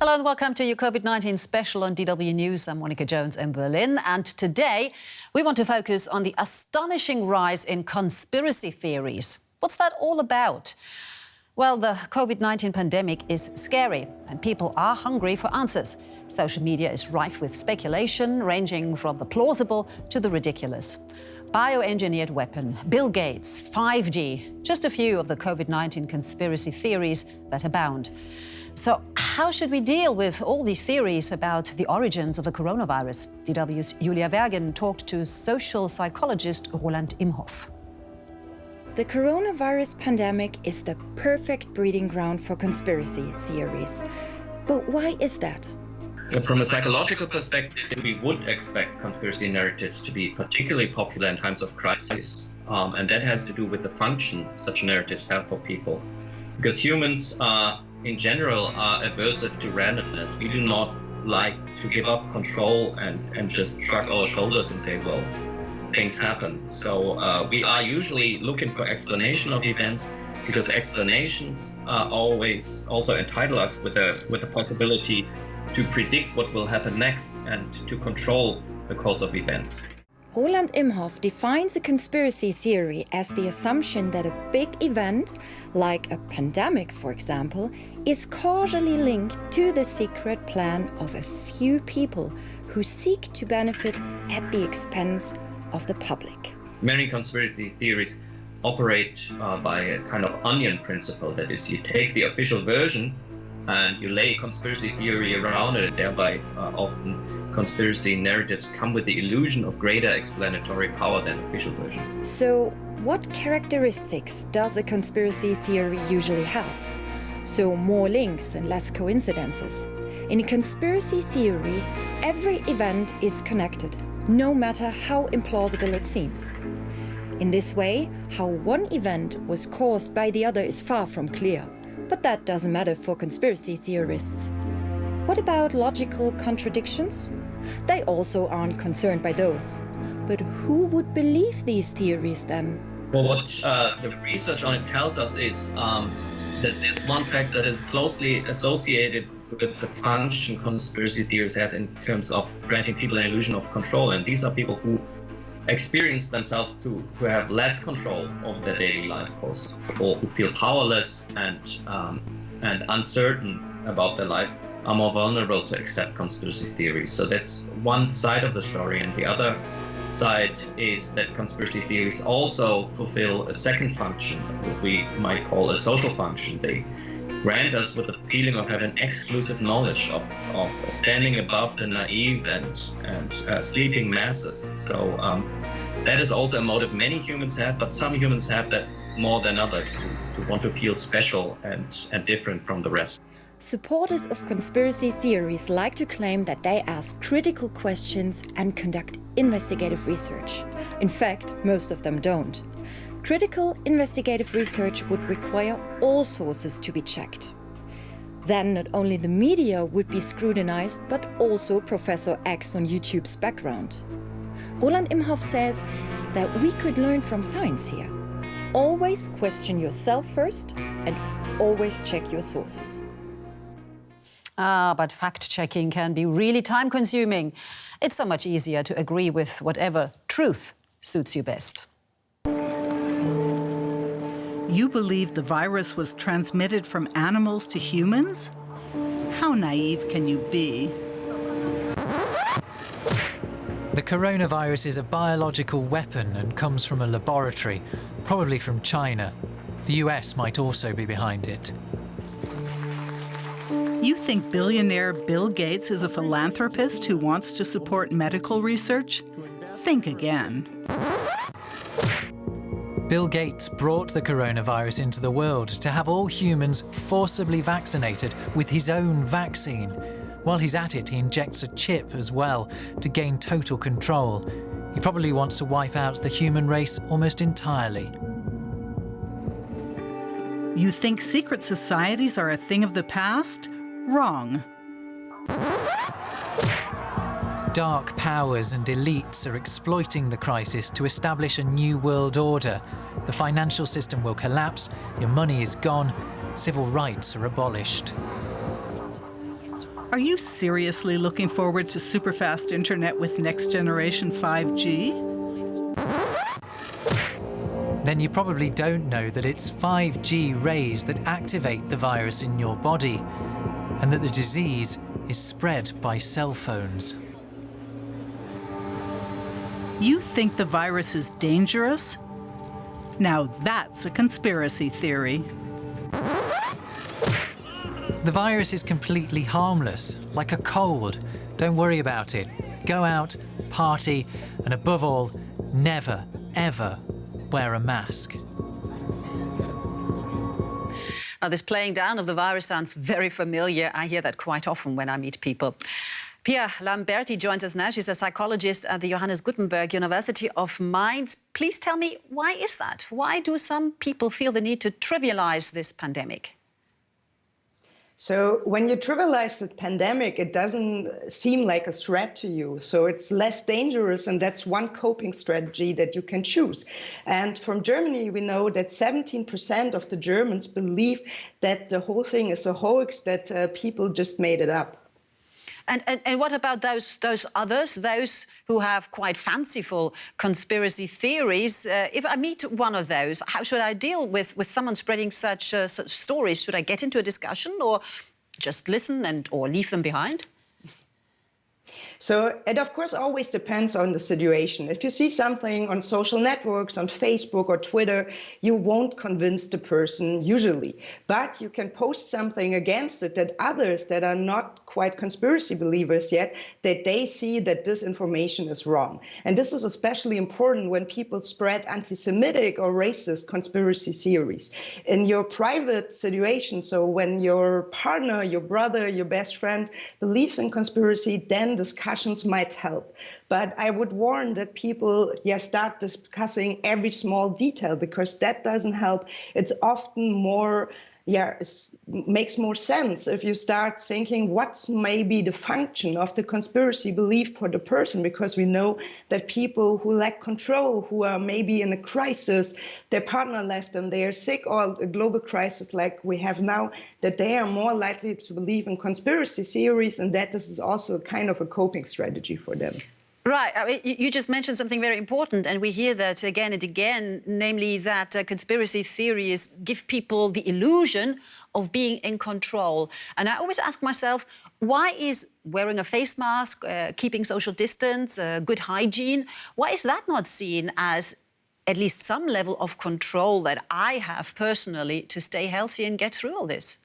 Hello and welcome to your COVID-19 special on DW News. I'm Monika Jones in Berlin, and today we want to focus on the astonishing rise in conspiracy theories. What's that all about? Well, the COVID-19 pandemic is scary and people are hungry for answers. Social media is rife with speculation ranging from the plausible to the ridiculous. Bioengineered weapon, Bill Gates, 5G, just a few of the COVID-19 conspiracy theories that abound. So how should we deal with all these theories about the origins of the coronavirus? DW's Julia Wergen talked to social psychologist Roland Imhoff. The coronavirus pandemic is the perfect breeding ground for conspiracy theories. But why is that? From a psychological perspective, we would expect conspiracy narratives to be particularly popular in times of crisis. And that has to do with the function such narratives have for people. Because humans in general are aversive to randomness. We do not like to give up control and just shrug our shoulders and say, well, things happen. So we are usually looking for explanation of events, because explanations always also entitle us with the possibility to predict what will happen next and to control the course of events. Roland Imhoff defines a conspiracy theory as the assumption that a big event, like a pandemic for example, is causally linked to the secret plan of a few people who seek to benefit at the expense of the public. Many conspiracy theories operate by a kind of onion principle. That is, you take the official version and you lay conspiracy theory around it, and thereby often conspiracy narratives come with the illusion of greater explanatory power than the official version. So, what characteristics does a conspiracy theory usually have? So, more links and less coincidences. In a conspiracy theory, every event is connected, no matter how implausible it seems. In this way, how one event was caused by the other is far from clear. But that doesn't matter for conspiracy theorists. What about logical contradictions? They also aren't concerned by those. But who would believe these theories then? Well, what the research on it tells us is that there's one fact that is closely associated with the function conspiracy theories have in terms of granting people an illusion of control. And these are people who experience themselves who have less control of their daily life, of course, or who feel powerless and uncertain about their life, are more vulnerable to accept conspiracy theories. So that's one side of the story. And the other side is that conspiracy theories also fulfill a second function, what we might call a social function. They grant us with the feeling of having exclusive knowledge of standing above the naive and sleeping masses. So that is also a motive many humans have, but some humans have that more than others, to want to feel special and different from the rest. Supporters of conspiracy theories like to claim that they ask critical questions and conduct investigative research. In fact, most of them don't. Critical investigative research would require all sources to be checked. Then not only the media would be scrutinized, but also Professor X on YouTube's background. Roland Imhoff says that we could learn from science here. Always question yourself first and always check your sources. But fact-checking can be really time-consuming. It's so much easier to agree with whatever truth suits you best. You believe the virus was transmitted from animals to humans? How naive can you be? The coronavirus is a biological weapon and comes from a laboratory, probably from China. The US might also be behind it. You think billionaire Bill Gates is a philanthropist who wants to support medical research? Think again. Bill Gates brought the coronavirus into the world to have all humans forcibly vaccinated with his own vaccine. While he's at it, he injects a chip as well to gain total control. He probably wants to wipe out the human race almost entirely. You think secret societies are a thing of the past? Wrong. Dark powers and elites are exploiting the crisis to establish a new world order. The financial system will collapse, your money is gone, civil rights are abolished. Are you seriously looking forward to superfast internet with next generation 5G? Then you probably don't know that it's 5G rays that activate the virus in your body, and that the disease is spread by cell phones. You think the virus is dangerous? Now that's a conspiracy theory. The virus is completely harmless, like a cold. Don't worry about it. Go out, party, and above all, never, ever wear a mask. Now, this playing down of the virus sounds very familiar. I hear that quite often when I meet people. Pia Lamberti joins us now. She's a psychologist at the Johannes Gutenberg University of Mainz. Please tell me, why is that? Why do some people feel the need to trivialize this pandemic? So when you trivialize the pandemic, it doesn't seem like a threat to you. So it's less dangerous, and that's one coping strategy that you can choose. And from Germany, we know that 17% of the Germans believe that the whole thing is a hoax, that people just made it up. And what about those others, those who have quite fanciful conspiracy theories? If I meet one of those, how should I deal with someone spreading such stories? Should I get into a discussion or just listen or leave them behind? So it, of course, always depends on the situation. If you see something on social networks, on Facebook or Twitter, you won't convince the person usually. But you can post something against it that others that are not quite conspiracy believers yet, that they see that this information is wrong. And this is especially important when people spread anti-Semitic or racist conspiracy theories. In your private situation, so when your partner, your brother, your best friend believes in conspiracy, then discussions might help. But I would warn that people start discussing every small detail, because that doesn't help. It's often more, it makes more sense if you start thinking what's maybe the function of the conspiracy belief for the person, because we know that people who lack control, who are maybe in a crisis, their partner left them, they are sick, or a global crisis like we have now, that they are more likely to believe in conspiracy theories, and that this is also kind of a coping strategy for them. Right. I mean, you just mentioned something very important, and we hear that again and again, namely that conspiracy theories give people the illusion of being in control. And I always ask myself, why is wearing a face mask, keeping social distance, good hygiene, why is that not seen as at least some level of control that I have personally to stay healthy and get through all this?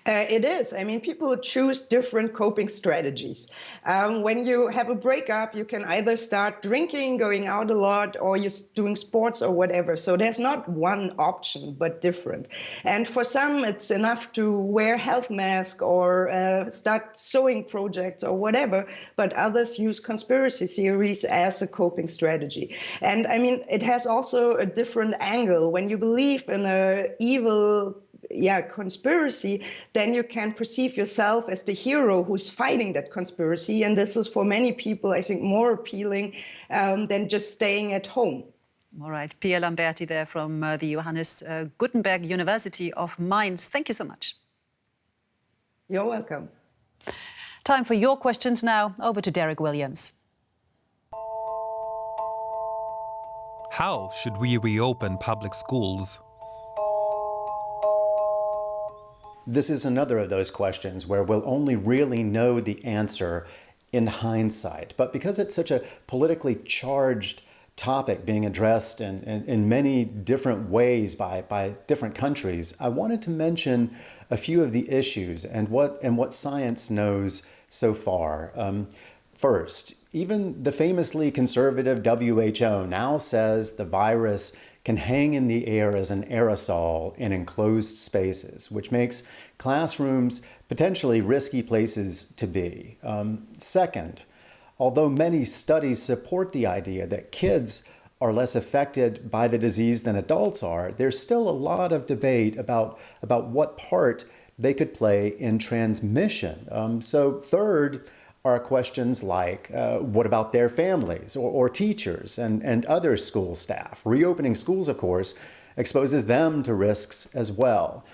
It is. I mean, people choose different coping strategies. When you have a breakup, you can either start drinking, going out a lot, or you're doing sports or whatever. So there's not one option, but different. And for some, it's enough to wear health mask or start sewing projects or whatever. But others use conspiracy theories as a coping strategy. And I mean, it has also a different angle. When you believe in an evil conspiracy, then you can perceive yourself as the hero who's fighting that conspiracy. And this is for many people, I think, more appealing than just staying at home. All right. Pia Lamberti there from the Johannes Gutenberg University of Mainz. Thank you so much. You're welcome. Time for your questions now. Over to Derek Williams. How should we reopen public schools? This is another of those questions where we'll only really know the answer in hindsight. But because it's such a politically charged topic being addressed in many different ways by different countries, I wanted to mention a few of the issues and what science knows so far. First, even the famously conservative WHO now says the virus can hang in the air as an aerosol in enclosed spaces, which makes classrooms potentially risky places to be. Second, although many studies support the idea that kids are less affected by the disease than adults are, there's still a lot of debate about what part they could play in transmission. So third, are questions like, what about their families or teachers and other school staff? Reopening schools, of course, exposes them to risks as well.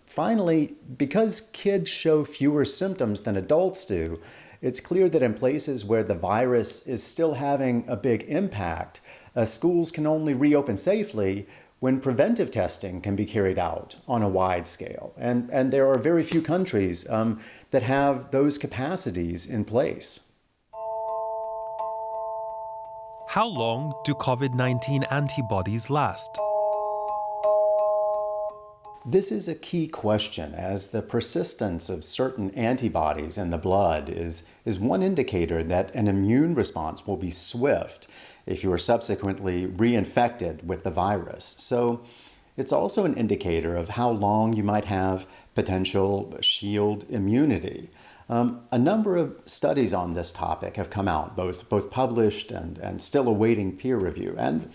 Finally, because kids show fewer symptoms than adults do, it's clear that in places where the virus is still having a big impact, schools can only reopen safely when preventive testing can be carried out on a wide scale. And there are very few countries that have those capacities in place. How long do COVID-19 antibodies last? This is a key question, as the persistence of certain antibodies in the blood is one indicator that an immune response will be swift if you are subsequently reinfected with the virus. So it's also an indicator of how long you might have potential shield immunity. A number of studies on this topic have come out, both published and still awaiting peer review, and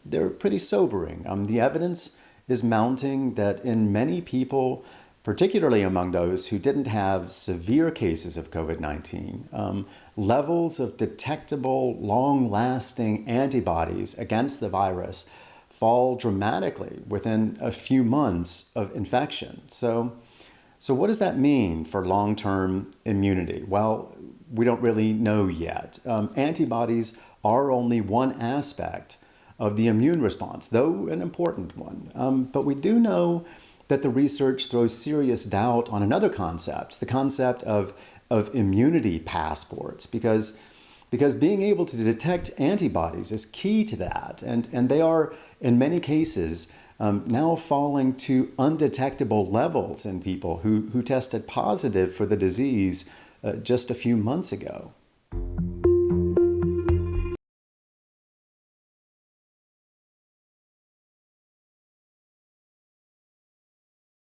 they're pretty sobering. The evidence is mounting that in many people, particularly among those who didn't have severe cases of COVID-19, levels of detectable, long-lasting antibodies against the virus fall dramatically within a few months of infection. So what does that mean for long-term immunity? Well, we don't really know yet. Antibodies are only one aspect of the immune response, though an important one. But we do know that the research throws serious doubt on another concept, the concept of immunity passports, because being able to detect antibodies is key to that. And they are, in many cases, now falling to undetectable levels in people who tested positive for the disease just a few months ago.